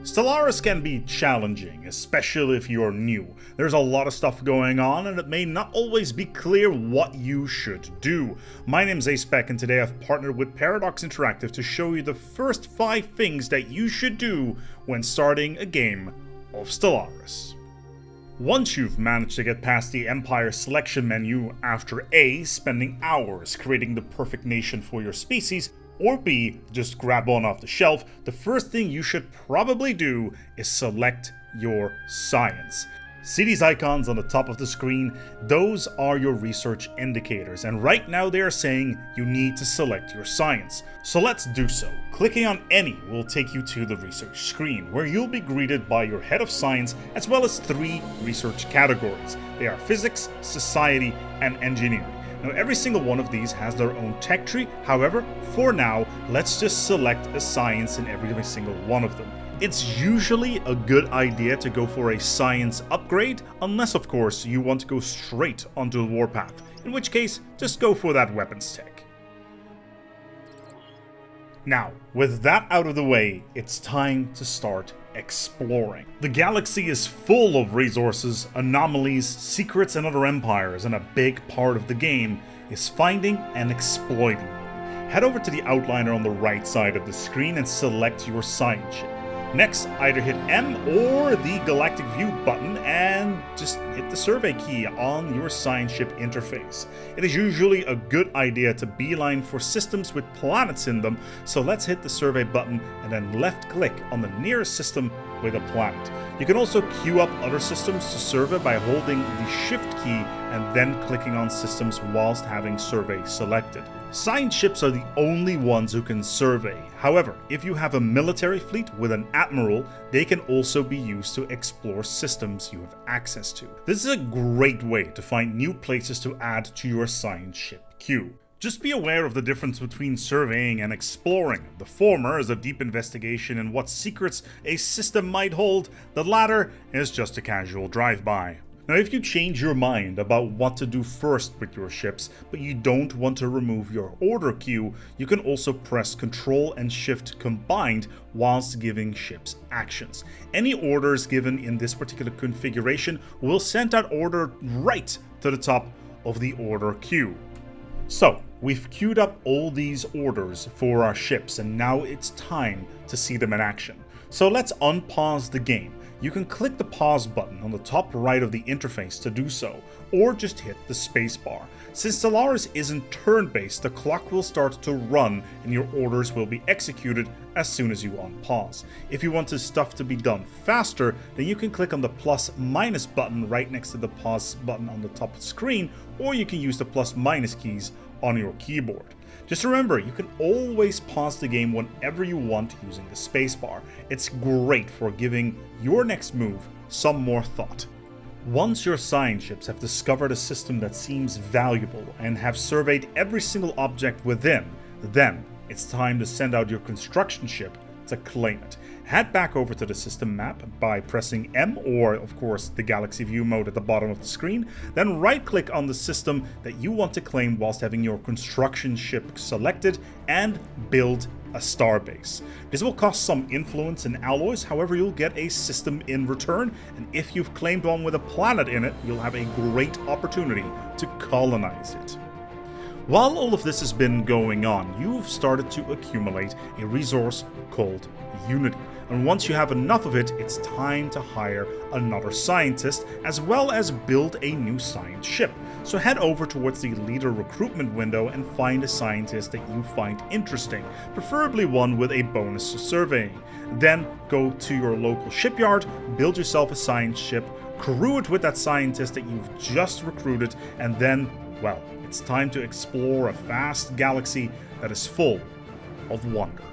Stellaris can be challenging, especially if you're new. There's a lot of stuff going on and it may not always be clear what you should do. My name's ASpec and today I've partnered with Paradox Interactive to show you the first 5 things that you should do when starting a game of Stellaris. Once you've managed to get past the Empire selection menu after A, spending hours creating the perfect nation for your species, or B, just grab one off the shelf, the first thing you should probably do is select your science. See these icons on the top of the screen? Those are your research indicators, and right now they are saying you need to select your science. So let's do so. Clicking on any will take you to the research screen, where you'll be greeted by your head of science as well as 3 research categories. They are physics, society, and engineering. Now every single one of these has their own tech tree, however, for now, let's just select a science in every single one of them. It's usually a good idea to go for a science upgrade, unless of course you want to go straight onto the warpath, in which case, just go for that weapons tech. Now, with that out of the way, it's time to start exploring. The galaxy is full of resources, anomalies, secrets, and other empires, and a big part of the game is finding and exploiting them. Head over to the outliner on the right side of the screen and select your science ship. Next, either hit M or the Galactic View button and just hit the survey key on your science ship interface. It is usually a good idea to beeline for systems with planets in them, so let's hit the survey button and then left click on the nearest system with a planet. You can also queue up other systems to survey by holding the shift key and then clicking on systems whilst having survey selected. Science ships are the only ones who can survey. However, if you have a military fleet with an admiral, they can also be used to explore systems you have access to. This is a great way to find new places to add to your science ship queue. Just be aware of the difference between surveying and exploring. The former is a deep investigation in what secrets a system might hold, the latter is just a casual drive-by. Now, if you change your mind about what to do first with your ships, but you don't want to remove your order queue, you can also press Ctrl and Shift combined whilst giving ships actions. Any orders given in this particular configuration will send that order right to the top of the order queue. So, we've queued up all these orders for our ships, and now it's time to see them in action. So let's unpause the game. You can click the pause button on the top right of the interface to do so, or just hit the spacebar. Since Stellaris isn't turn-based, the clock will start to run and your orders will be executed as soon as you unpause. If you want this stuff to be done faster, then you can click on the plus/minus button right next to the pause button on the top of the screen, or you can use the plus/minus keys on your keyboard. Just remember, you can always pause the game whenever you want using the spacebar. It's great for giving your next move some more thought. Once your science ships have discovered a system that seems valuable and have surveyed every single object within, then it's time to send out your construction ship to claim it. Head back over to the system map by pressing M or, of course, the Galaxy View mode at the bottom of the screen, then right-click on the system that you want to claim whilst having your construction ship selected and build a starbase. This will cost some influence and alloys, however you'll get a system in return, and if you've claimed one with a planet in it, you'll have a great opportunity to colonize it. While all of this has been going on, you've started to accumulate a resource called Unity. And once you have enough of it, it's time to hire another scientist, as well as build a new science ship. So head over towards the leader recruitment window and find a scientist that you find interesting, preferably one with a bonus to surveying. Then go to your local shipyard, build yourself a science ship, crew it with that scientist that you've just recruited, and then, well, it's time to explore a vast galaxy that is full of wonder.